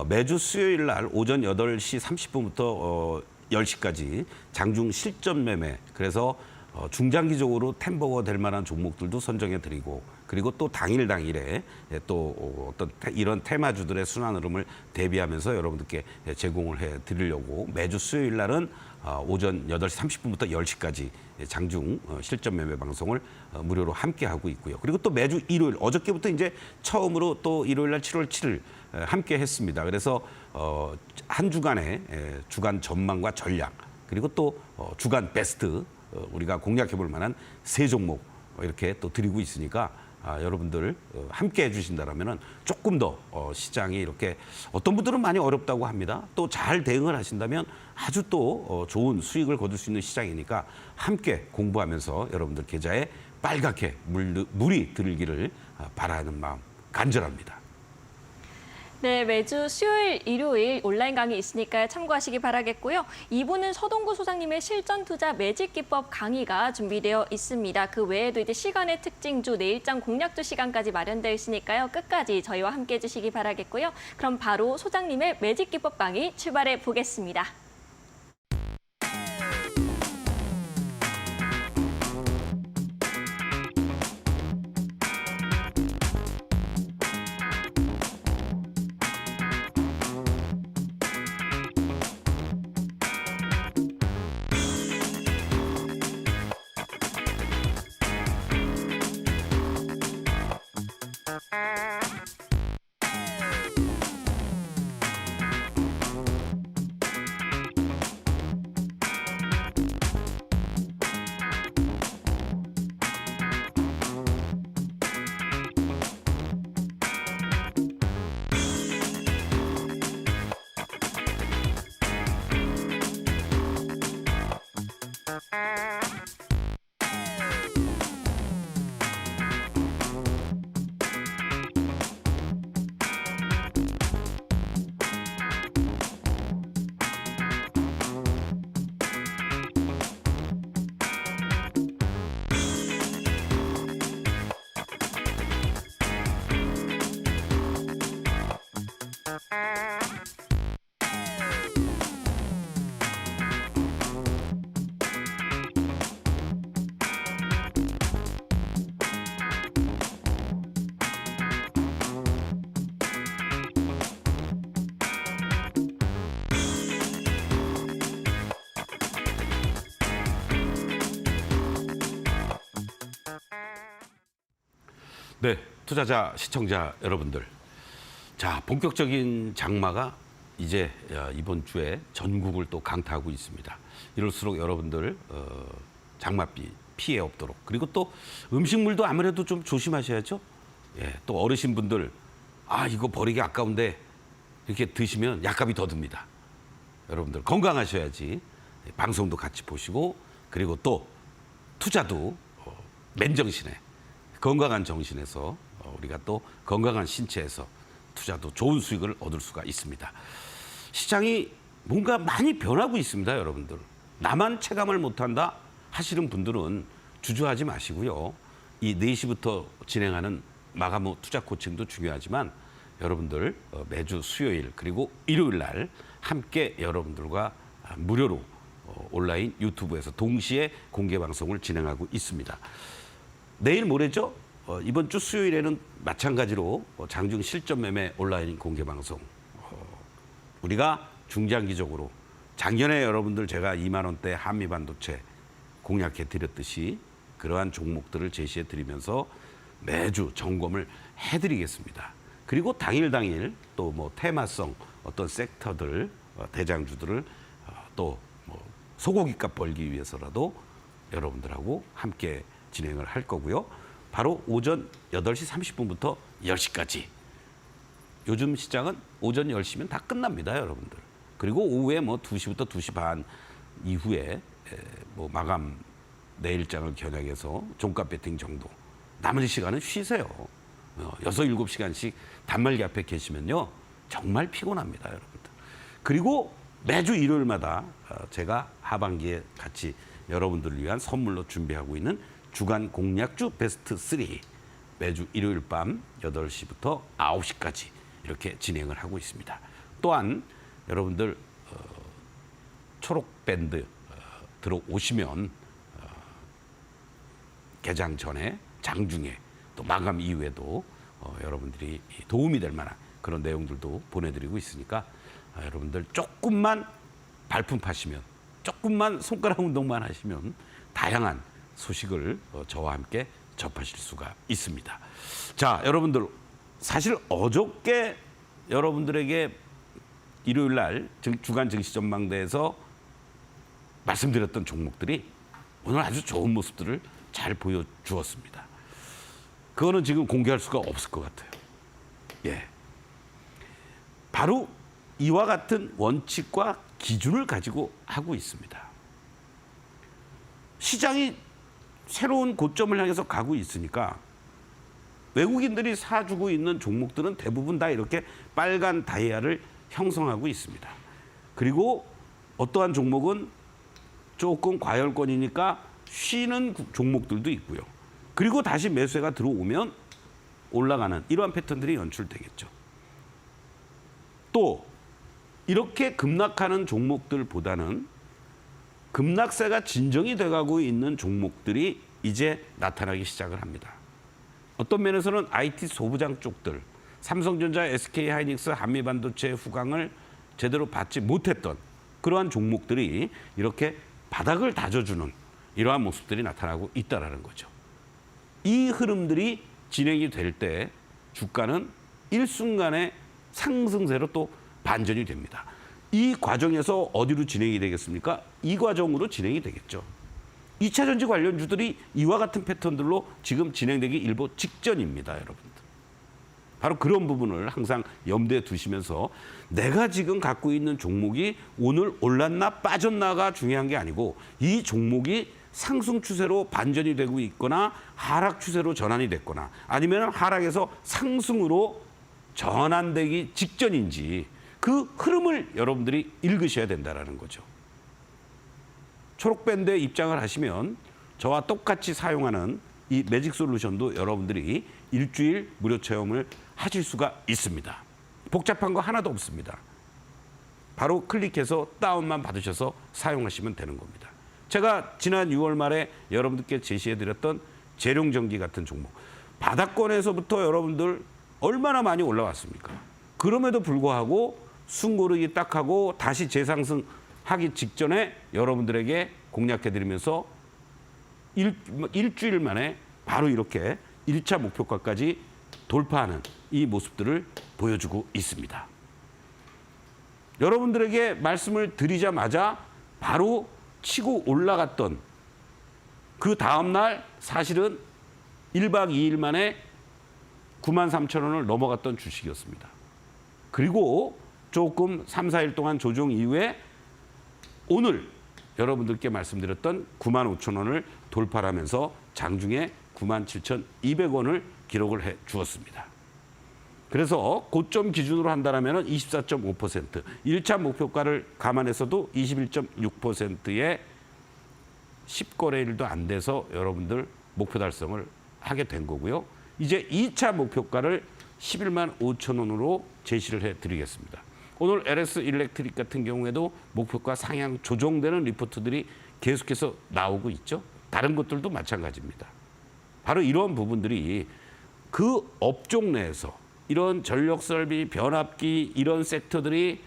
S2: 매주 수요일 날 오전 8시 30분부터 10시까지 장중 실전 매매 그래서 중장기적으로 템버거 될 만한 종목들도 선정해 드리고 그리고 또 당일에 또 어떤 이런 테마주들의 순환 흐름을 대비하면서 여러분들께 제공을 해 드리려고 매주 수요일 날은 오전 8시 30분부터 10시까지 장중 실전 매매 방송을 무료로 함께 하고 있고요. 그리고 또 매주 일요일 어저께부터 이제 처음으로 또 일요일 날 7월 7일 함께 했습니다. 그래서 한 주간의 주간 전망과 전략 그리고 또 주간 베스트 우리가 공략해 볼 만한 세 종목 이렇게 또 드리고 있으니까 여러분들 함께 해주신다면 조금 더 시장이 이렇게 어떤 분들은 많이 어렵다고 합니다. 또 잘 대응을 하신다면 아주 또 좋은 수익을 거둘 수 있는 시장이니까 함께 공부하면서 여러분들 계좌에 빨갛게 물이 들기를 바라는 마음 간절합니다.
S1: 네, 매주 수요일, 일요일 온라인 강의 있으니까 참고하시기 바라겠고요. 2부는 서동구 소장님의 실전 투자 매직 기법 강의가 준비되어 있습니다. 그 외에도 이제 시간의 특징주, 내일장 공략주 시간까지 마련되어 있으니까요. 끝까지 저희와 함께 해주시기 바라겠고요. 그럼 바로 소장님의 매직 기법 강의 출발해 보겠습니다.
S2: 네, 투자자 시청자 여러분들. 자, 본격적인 장마가 이제 이번 주에 전국을 또 강타하고 있습니다. 이럴수록 여러분들 장마비 피해 없도록, 그리고 또 음식물도 아무래도 좀 조심하셔야죠. 예, 또 어르신분들 이거 버리기 아까운데 이렇게 드시면 약값이 더 듭니다. 여러분들 건강하셔야지. 방송도 같이 보시고, 그리고 또 투자도 맨정신에, 건강한 정신에서 우리가 또 건강한 신체에서 투자도 좋은 수익을 얻을 수가 있습니다. 시장이 뭔가 많이 변하고 있습니다, 여러분들. 나만 체감을 못한다 하시는 분들은 주저하지 마시고요. 이 4시부터 진행하는 마감후 투자 코칭도 중요하지만 여러분들 매주 수요일 그리고 일요일 날 함께 여러분들과 무료로 온라인 유튜브에서 동시에 공개 방송을 진행하고 있습니다. 내일 모레죠? 이번 주 수요일에는 마찬가지로 장중 실전 매매 온라인 공개 방송. 우리가 중장기적으로 작년에 여러분들 제가 2만 원대 한미 반도체 공략해 드렸듯이 그러한 종목들을 제시해 드리면서 매주 점검을 해 드리겠습니다. 그리고 당일 또 뭐 테마성 어떤 섹터들, 대장주들을 또 뭐 소고기값 벌기 위해서라도 여러분들하고 함께 진행을 할 거고요. 바로 오전 8시 30분부터 10시까지. 요즘 시장은 오전 10시면 다 끝납니다, 여러분들. 그리고 오후에 뭐 2시부터 2시 반 이후에 뭐 마감 내일장을 겨냥해서 종가 배팅 정도. 나머지 시간은 쉬세요. 6, 7시간씩 단말기 앞에 계시면요. 정말 피곤합니다, 여러분들. 그리고 매주 일요일마다 제가 하반기에 같이 여러분들을 위한 선물로 준비하고 있는 주간 공략주 베스트 3 매주 일요일 밤 8시부터 9시까지 이렇게 진행을 하고 있습니다. 또한 여러분들 초록밴드 들어오시면 개장 전에, 장중에, 또 마감 이후에도 여러분들이 도움이 될 만한 그런 내용들도 보내드리고 있으니까 여러분들 조금만 발품 파시면, 조금만 손가락 운동만 하시면 다양한 소식을 저와 함께 접하실 수가 있습니다. 자, 여러분들 사실 어저께 여러분들에게 일요일 날 주간 증시 전망대에서 말씀드렸던 종목들이 오늘 아주 좋은 모습들을 잘 보여주었습니다. 그거는 지금 공개할 수가 없을 것 같아요. 예. 바로 이와 같은 원칙과 기준을 가지고 하고 있습니다. 시장이 새로운 고점을 향해서 가고 있으니까 외국인들이 사주고 있는 종목들은 대부분 다 이렇게 빨간 다이아를 형성하고 있습니다. 그리고 어떠한 종목은 조금 과열권이니까 쉬는 종목들도 있고요. 그리고 다시 매수세가 들어오면 올라가는 이러한 패턴들이 연출되겠죠. 또 이렇게 급락하는 종목들보다는 급락세가 진정이 돼가고 있는 종목들이 이제 나타나기 시작을 합니다. 어떤 면에서는 IT 소부장 쪽들, 삼성전자, SK하이닉스, 한미반도체 후광을 제대로 받지 못했던 그러한 종목들이 이렇게 바닥을 다져주는 이러한 모습들이 나타나고 있다는 거죠. 이 흐름들이 진행이 될 때 주가는 일순간에 상승세로 또 반전이 됩니다. 이 과정에서 어디로 진행이 되겠습니까? 이 과정으로 진행이 되겠죠. 2차 전지 관련주들이 이와 같은 패턴들로 지금 진행되기 일보 직전입니다, 여러분들. 바로 그런 부분을 항상 염두에 두시면서 내가 지금 갖고 있는 종목이 오늘 올랐나 빠졌나가 중요한 게 아니고 이 종목이 상승 추세로 반전이 되고 있거나 하락 추세로 전환이 됐거나 아니면 하락에서 상승으로 전환되기 직전인지 그 흐름을 여러분들이 읽으셔야 된다는 거죠. 초록밴드에 입장을 하시면 저와 똑같이 사용하는 이 매직 솔루션도 여러분들이 일주일 무료 체험을 하실 수가 있습니다. 복잡한 거 하나도 없습니다. 바로 클릭해서 다운만 받으셔서 사용하시면 되는 겁니다. 제가 지난 6월 말에 여러분들께 제시해드렸던 재룡전기 같은 종목. 바닥권에서부터 여러분들 얼마나 많이 올라왔습니까? 그럼에도 불구하고 숨고르기 딱 하고 다시 재상승하기 직전에 여러분들에게 공략해드리면서 일주일 만에 바로 이렇게 1차 목표가까지 돌파하는 이 모습들을 보여주고 있습니다. 여러분들에게 말씀을 드리자마자 바로 치고 올라갔던 그 다음날 사실은 1박 2일 만에 93,000원을 넘어갔던 주식이었습니다. 그리고 조금 3, 4일 동안 조정 이후에 오늘 여러분들께 말씀드렸던 95,000원을 돌파하면서 장중에 97,200원을 기록을 해 주었습니다. 그래서 고점 기준으로 한다면 24.5%, 1차 목표가를 감안해서도 21.6%의 10거래일도 안 돼서 여러분들 목표 달성을 하게 된 거고요. 이제 2차 목표가를 11만 5천 원으로 제시를 해드리겠습니다. 오늘 LS 일렉트릭 같은 경우에도 목표가 상향 조정되는 리포트들이 계속해서 나오고 있죠. 다른 것들도 마찬가지입니다. 바로 이런 부분들이 그 업종 내에서 이런 전력 설비, 변압기 이런 섹터들이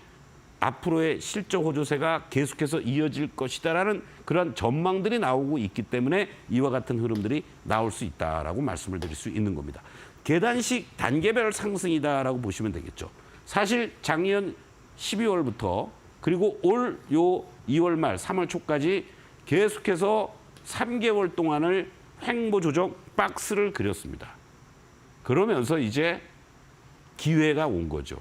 S2: 앞으로의 실적 호조세가 계속해서 이어질 것이다라는 그런 전망들이 나오고 있기 때문에 이와 같은 흐름들이 나올 수 있다라고 말씀을 드릴 수 있는 겁니다. 계단식 단계별 상승이다라고 보시면 되겠죠. 사실 작년 12월부터 그리고 올 요 2월 말 3월 초까지 계속해서 3개월 동안을 횡보 조정 박스를 그렸습니다. 그러면서 이제 기회가 온 거죠.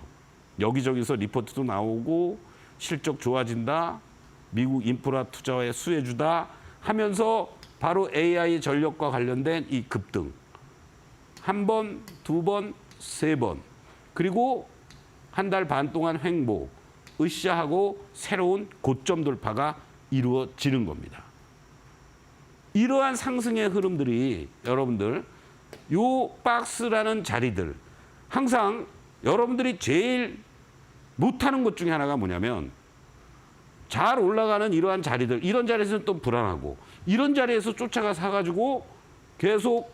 S2: 여기저기서 리포트도 나오고 실적 좋아진다, 미국 인프라 투자에 수혜주다 하면서 바로 AI 전력과 관련된 이 급등 한 번, 두 번, 세 번 그리고 한 달 반 동안 횡보, 으쌰하고 새로운 고점 돌파가 이루어지는 겁니다. 이러한 상승의 흐름들이 여러분들 요 박스라는 자리들 항상 여러분들이 제일 못하는 것 중에 하나가 뭐냐면 잘 올라가는 이러한 자리들, 이런 자리에서는 또 불안하고 이런 자리에서 쫓아가 사가지고 계속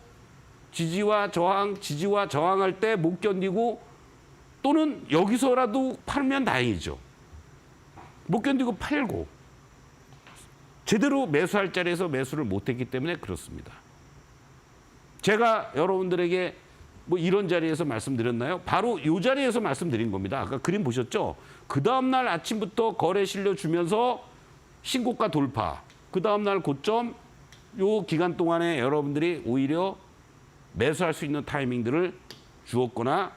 S2: 지지와 저항할 때 못 견디고 또는 여기서라도 팔면 다행이죠. 못 견디고 팔고 제대로 매수할 자리에서 매수를 못했기 때문에 그렇습니다. 제가 여러분들에게 뭐 이런 자리에서 말씀드렸나요? 바로 이 자리에서 말씀드린 겁니다. 아까 그림 보셨죠? 그 다음날 아침부터 거래 실려주면서 신고가 돌파. 그 다음날 고점 요 기간 동안에 여러분들이 오히려 매수할 수 있는 타이밍들을 주었거나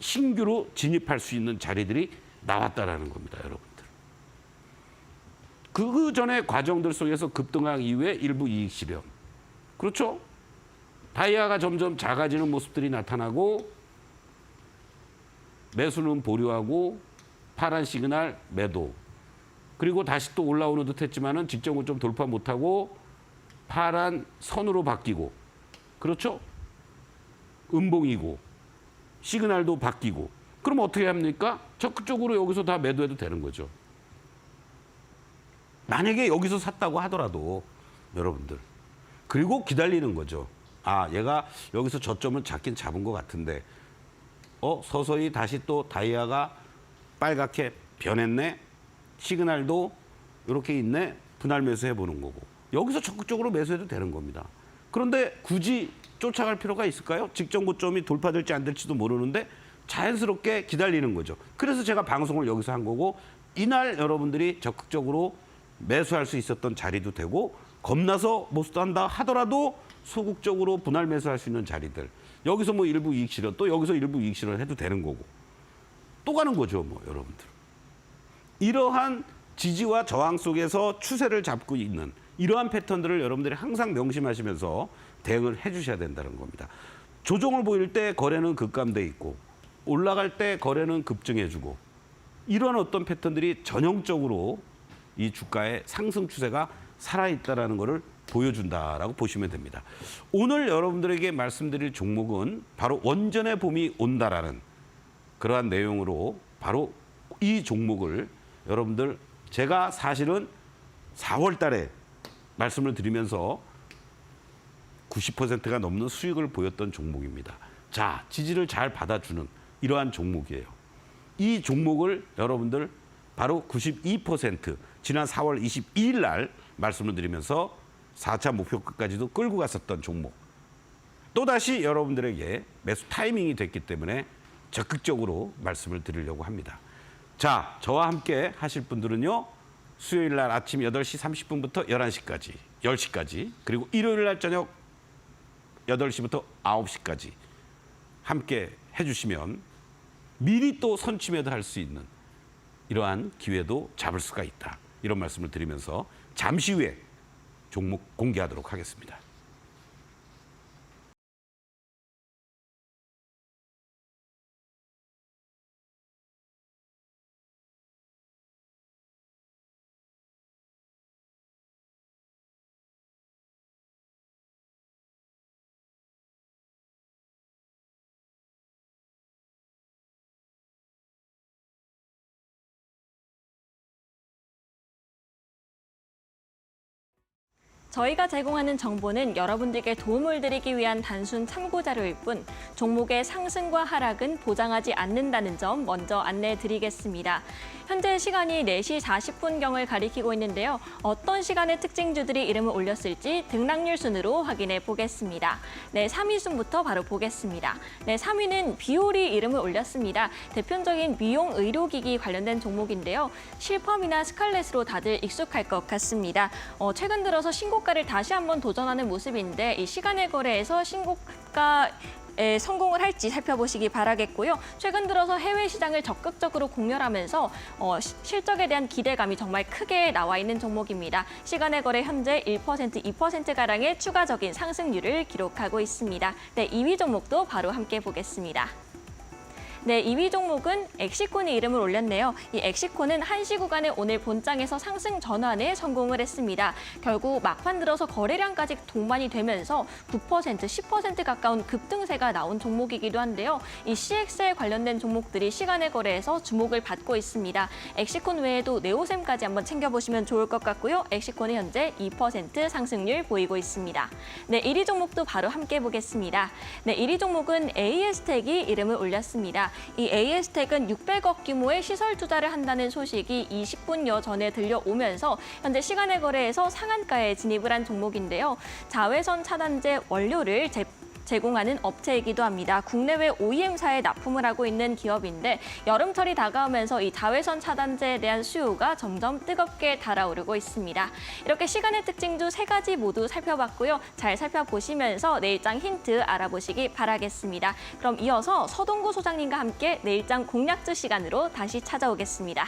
S2: 신규로 진입할 수 있는 자리들이 나왔다라는 겁니다, 여러분들. 그 전에 과정들 속에서 급등한 이후에 일부 이익 실현. 그렇죠? 다이아가 점점 작아지는 모습들이 나타나고 매수는 보류하고 파란 시그널 매도. 그리고 다시 또 올라오는 듯 했지만은 직전 고점 돌파 못하고 파란 선으로 바뀌고. 그렇죠? 음봉이고 시그널도 바뀌고. 그럼 어떻게 합니까? 적극적으로 여기서 다 매도해도 되는 거죠. 만약에 여기서 샀다고 하더라도 여러분들. 그리고 기다리는 거죠. 아, 얘가 여기서 저점을 잡긴 잡은 것 같은데 서서히 다시 또 다이아가 빨갛게 변했네. 시그널도 이렇게 있네. 분할 매수해 보는 거고. 여기서 적극적으로 매수해도 되는 겁니다. 그런데 굳이 쫓아갈 필요가 있을까요? 직전 고점이 돌파될지 안 될지도 모르는데 자연스럽게 기다리는 거죠. 그래서 제가 방송을 여기서 한 거고 이날 여러분들이 적극적으로 매수할 수 있었던 자리도 되고 겁나서 못 산다 하더라도 소극적으로 분할 매수할 수 있는 자리들. 여기서 뭐 일부 이익 실현, 또 여기서 일부 이익 실현 해도 되는 거고. 또 가는 거죠, 뭐 여러분들. 이러한 지지와 저항 속에서 추세를 잡고 있는 이러한 패턴들을 여러분들이 항상 명심하시면서 대응을 해 주셔야 된다는 겁니다. 조정을 보일 때 거래는 급감돼 있고 올라갈 때 거래는 급증해 주고 이런 어떤 패턴들이 전형적으로 이 주가의 상승 추세가 살아있다는 것을 보여준다라고 보시면 됩니다. 오늘 여러분들에게 말씀드릴 종목은 바로 원전의 봄이 온다라는 그러한 내용으로 바로 이 종목을 여러분들 제가 사실은 4월 달에 말씀을 드리면서 90%가 넘는 수익을 보였던 종목입니다. 자, 지지를 잘 받아주는 이러한 종목이에요. 이 종목을 여러분들 바로 92% 지난 4월 22일 날 말씀을 드리면서 4차 목표가까지도 끌고 갔었던 종목. 또다시 여러분들에게 매수 타이밍이 됐기 때문에 적극적으로 말씀을 드리려고 합니다. 자, 저와 함께 하실 분들은요. 수요일 날 아침 8시 30분부터 11시까지, 10시까지, 그리고 일요일 날 저녁 8시부터 9시까지 함께 해주시면 미리 또 선취매도 할 수 있는 이러한 기회도 잡을 수가 있다. 이런 말씀을 드리면서 잠시 후에 종목 공개하도록 하겠습니다.
S1: 저희가 제공하는 정보는 여러분들께 도움을 드리기 위한 단순 참고 자료일 뿐 종목의 상승과 하락은 보장하지 않는다는 점 먼저 안내해 드리겠습니다. 현재 시간이 4시 40분경을 가리키고 있는데요. 어떤 시간에 특징주들이 이름을 올렸을지 등락률 순으로 확인해 보겠습니다. 네, 3위 순부터 바로 보겠습니다. 네, 3위는 비올이 이름을 올렸습니다. 대표적인 미용 의료기기 관련된 종목인데요. 실펌이나 스칼렛으로 다들 익숙할 것 같습니다. 최근 들어서 신고가를 다시 한번 도전하는 모습인데 이 시간의 거래에서 신고가에 성공을 할지 살펴보시기 바라겠고요. 최근 들어서 해외 시장을 적극적으로 공략하면서 실적에 대한 기대감이 정말 크게 나와 있는 종목입니다. 시간의 거래 현재 1%, 2%가량의 추가적인 상승률을 기록하고 있습니다. 네, 2위 종목도 바로 함께 보겠습니다. 네, 2위 종목은 엑시콘이 이름을 올렸네요. 이 엑시콘은 한시 구간에 오늘 본장에서 상승 전환에 성공을 했습니다. 결국 막판 들어서 거래량까지 동반이 되면서 9%, 10% 가까운 급등세가 나온 종목이기도 한데요. 이 CXL 관련된 종목들이 시간의 거래에서 주목을 받고 있습니다. 엑시콘 외에도 네오셈까지 한번 챙겨보시면 좋을 것 같고요. 엑시콘은 현재 2% 상승률 보이고 있습니다. 네, 1위 종목도 바로 함께 보겠습니다. 네, 1위 종목은 AS텍이 이름을 올렸습니다. 이 AS텍은 600억 규모의 시설 투자를 한다는 소식이 20분여 전에 들려오면서 현재 시간의 거래에서 상한가에 진입을 한 종목인데요. 자외선 차단제 원료를 제공하는 업체이기도 합니다. 국내외 OEM사에 납품을 하고 있는 기업인데 여름철이 다가오면서 이 자외선 차단제에 대한 수요가 점점 뜨겁게 달아오르고 있습니다. 이렇게 시간의 특징주 3가지 모두 살펴봤고요. 잘 살펴보시면서 내일장 힌트 알아보시기 바라겠습니다. 그럼 이어서 서동구 소장님과 함께 내일장 공략주 시간으로 다시 찾아오겠습니다.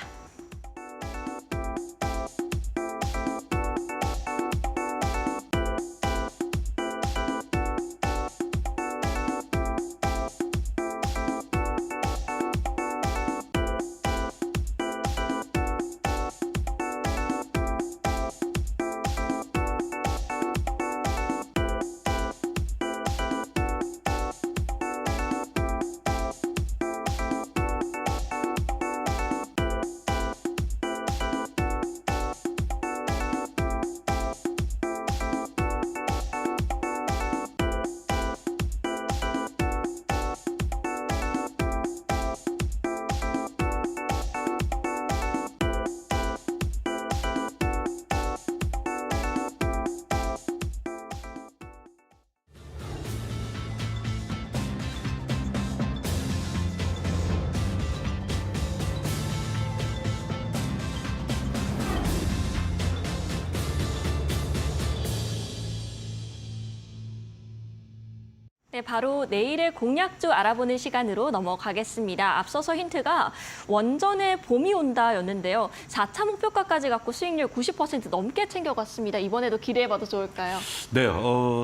S1: 네, 바로 내일의 공략주 알아보는 시간으로 넘어가겠습니다. 앞서서 힌트가 원전에 봄이 온다였는데요. 4차 목표가까지 갖고 수익률 90% 넘게 챙겨갔습니다. 이번에도 기대해봐도 좋을까요?
S2: 네,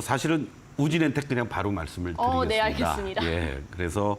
S2: 사실은 우진엔텍 그냥 바로 말씀을 드리겠습니다.
S1: 네, 알겠습니다.
S2: 예, 그래서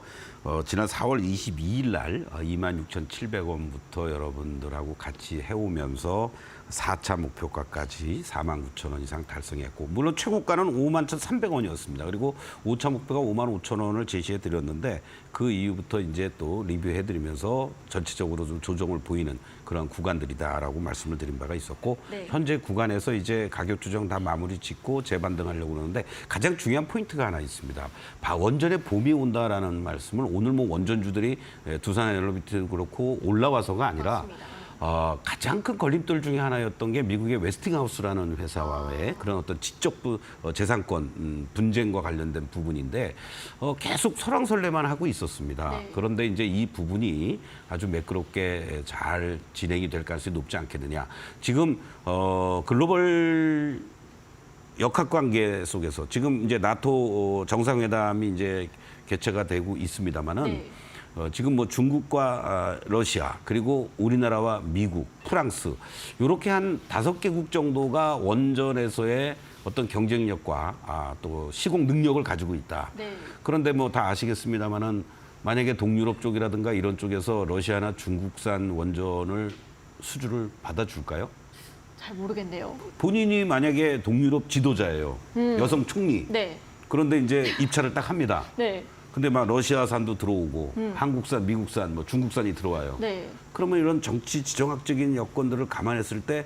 S2: 지난 4월 22일 날 26,700원부터 여러분들하고 같이 해오면서 4차 목표가까지 49,000원 이상 달성했고 물론 최고가는 51,300원이었습니다. 그리고 5차 목표가 55,000원을 제시해 드렸는데 그 이후부터 이제 또 리뷰해 드리면서 전체적으로 좀 조정을 보이는 그런 구간들이다라고 말씀을 드린 바가 있었고
S1: 네.
S2: 현재 구간에서 이제 가격 조정 다 마무리 짓고 재반등하려고 그러는데 가장 중요한 포인트가 하나 있습니다. 원전에 봄이 온다라는 말씀을 오늘 뭐 원전주들이 두산에너비티도 그렇고 올라와서가 아니라
S1: 맞습니다.
S2: 가장 큰 걸림돌 중에 하나였던 게 미국의 웨스팅하우스라는 회사와의 그런 어떤 지적 재산권 분쟁과 관련된 부분인데 계속 설왕설래만 하고 있었습니다.
S1: 네.
S2: 그런데 이제 이 부분이 아주 매끄럽게 잘 진행이 될 가능성이 높지 않겠느냐. 지금 글로벌 역학관계 속에서 지금 이제 나토 정상회담이 이제 개최가 되고 있습니다만은
S1: 네.
S2: 지금 뭐 중국과 러시아 그리고 우리나라와 미국, 프랑스 이렇게 한 5개국 정도가 원전에서의 어떤 경쟁력과 또 시공 능력을 가지고 있다.
S1: 네.
S2: 그런데 뭐 다 아시겠습니다만은 만약에 동유럽 쪽이라든가 이런 쪽에서 러시아나 중국산 원전을 수주를 받아줄까요?
S1: 잘 모르겠네요.
S2: 본인이 만약에 동유럽 지도자예요. 여성 총리.
S1: 네.
S2: 그런데 이제 입찰을 딱 합니다.
S1: 네.
S2: 근데 막 러시아산도 들어오고 한국산, 미국산, 뭐 중국산이 들어와요.
S1: 네.
S2: 그러면 이런 정치 지정학적인 여건들을 감안했을 때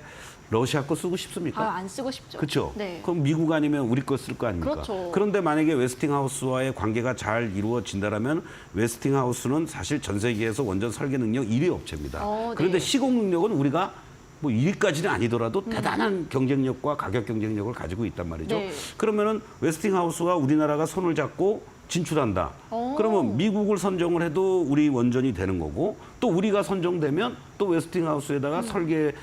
S2: 러시아 거 쓰고 싶습니까?
S1: 안 쓰고 싶죠.
S2: 그렇죠.
S1: 네.
S2: 그럼 미국 아니면 우리 거 쓸 거 아닙니까?
S1: 그렇죠.
S2: 그런데 만약에 웨스팅하우스와의 관계가 잘 이루어진다라면 웨스팅하우스는 사실 전 세계에서 원전 설계 능력 1위 업체입니다. 그런데
S1: 네.
S2: 시공 능력은 우리가 뭐 1위까지는 아니더라도 대단한 경쟁력과 가격 경쟁력을 가지고 있단 말이죠.
S1: 네.
S2: 그러면은 웨스팅하우스와 우리나라가 손을 잡고 진출한다. 그러면 미국을 선정을 해도 우리 원전이 되는 거고 또 우리가 선정되면 또 웨스팅하우스에다가 설계를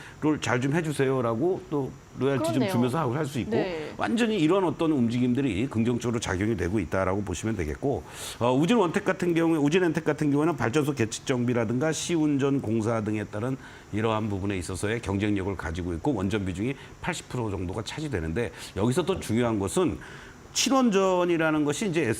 S2: 잘 좀 해주세요라고 또 로얄티 좀
S1: 그렇네요.
S2: 주면서 하고 할 수 있고
S1: 네.
S2: 완전히 이런 어떤 움직임들이 긍정적으로 작용이 되고 있다라고 보시면 되겠고 우진원택 같은 경우에 우진엔텍 같은 경우에는 발전소 개측 정비라든가 시운전 공사 등에 따른 이러한 부분에 있어서의 경쟁력을 가지고 있고 원전 비중이 80% 정도가 차지되는데 여기서 또 중요한 것은 친원전이라는 것이 이제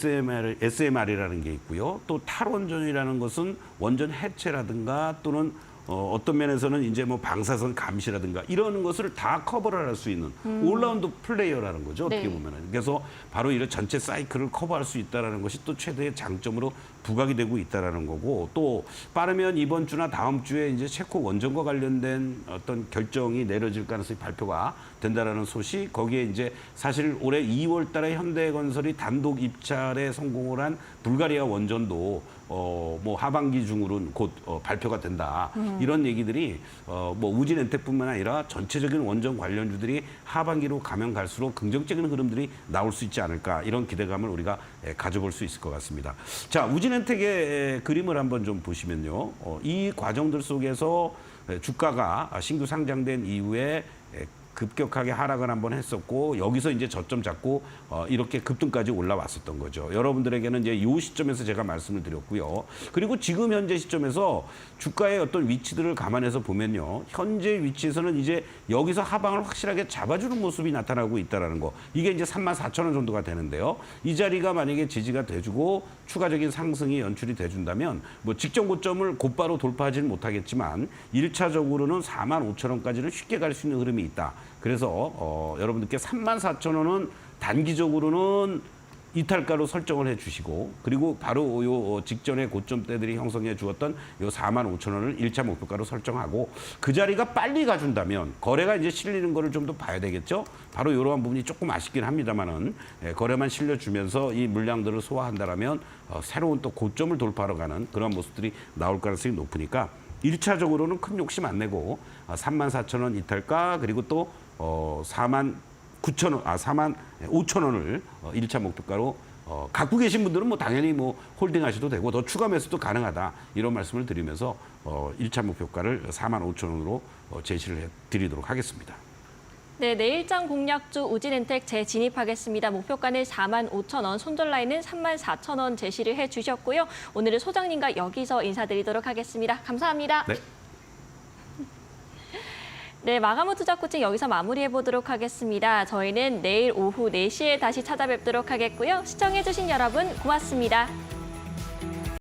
S2: SMR이라는 게 있고요. 또 탈원전이라는 것은 원전 해체라든가 또는 어떤 면에서는 이제 뭐 방사선 감시라든가 이런 것을 다 커버를 할 수 있는 올라운드 플레이어라는 거죠. 어떻게
S1: 네.
S2: 보면은. 그래서 바로 이런 전체 사이클을 커버할 수 있다라는 것이 또 최대의 장점으로 부각이 되고 있다라는 거고 또 빠르면 이번 주나 다음 주에 이제 체코 원전과 관련된 어떤 결정이 내려질 가능성이 발표가 된다라는 소식 거기에 이제 사실 올해 2월 달에 현대건설이 단독 입찰에 성공을 한 불가리아 원전도 뭐 하반기 중으로는 곧 발표가 된다. 이런 얘기들이 뭐 우진엔텍뿐만 아니라 전체적인 원전 관련주들이 하반기로 가면 갈수록 긍정적인 흐름들이 나올 수 있지 않을까 이런 기대감을 우리가 가져볼 수 있을 것 같습니다. 자, 우진엔텍의 그림을 한번 좀 보시면요. 이 과정들 속에서 주가가 신규 상장된 이후에 급격하게 하락을 한번 했었고 여기서 이제 저점 잡고 이렇게 급등까지 올라왔었던 거죠. 여러분들에게는 이제 이 시점에서 제가 말씀을 드렸고요. 그리고 지금 현재 시점에서 주가의 어떤 위치들을 감안해서 보면요. 현재 위치에서는 이제 여기서 하방을 확실하게 잡아주는 모습이 나타나고 있다는 거. 이게 이제 34,000원 정도가 되는데요. 이 자리가 만약에 지지가 돼주고 추가적인 상승이 연출이 돼준다면 뭐 직전 고점을 곧바로 돌파하지는 못하겠지만 1차적으로는 45,000원까지는 쉽게 갈 수 있는 흐름이 있다. 그래서 여러분들께 34,000원은 단기적으로는 이탈가로 설정을 해주시고 그리고 바로 요 직전에 고점대들이 형성해 주었던 요 45,000원을 1차 목표가로 설정하고 그 자리가 빨리 가준다면 거래가 이제 실리는 거를 좀 더 봐야 되겠죠. 바로 이러한 부분이 조금 아쉽긴 합니다만은 거래만 실려주면서 이 물량들을 소화한다라면 새로운 또 고점을 돌파하러 가는 그런 모습들이 나올 가능성이 높으니까 1차적으로는 큰 욕심 안 내고 34,000원 이탈가 그리고 또 45,000원을 1차 목표가로 갖고 계신 분들은 뭐 당연히 뭐 홀딩하셔도 되고 더 추가 매수도 가능하다 이런 말씀을 드리면서 1차 목표가를 45,000원으로 제시를 해드리도록 하겠습니다.
S1: 네, 내일장 공략주 우진엔텍 재진입하겠습니다. 목표가는 45,000원, 손절 라인은 34,000원 제시를 해주셨고요. 오늘은 소장님과 여기서 인사드리도록 하겠습니다. 감사합니다.
S2: 네.
S1: 네, 마감후 투자 코칭 여기서 마무리해보도록 하겠습니다. 저희는 내일 오후 4시에 다시 찾아뵙도록 하겠고요. 시청해주신 여러분 고맙습니다.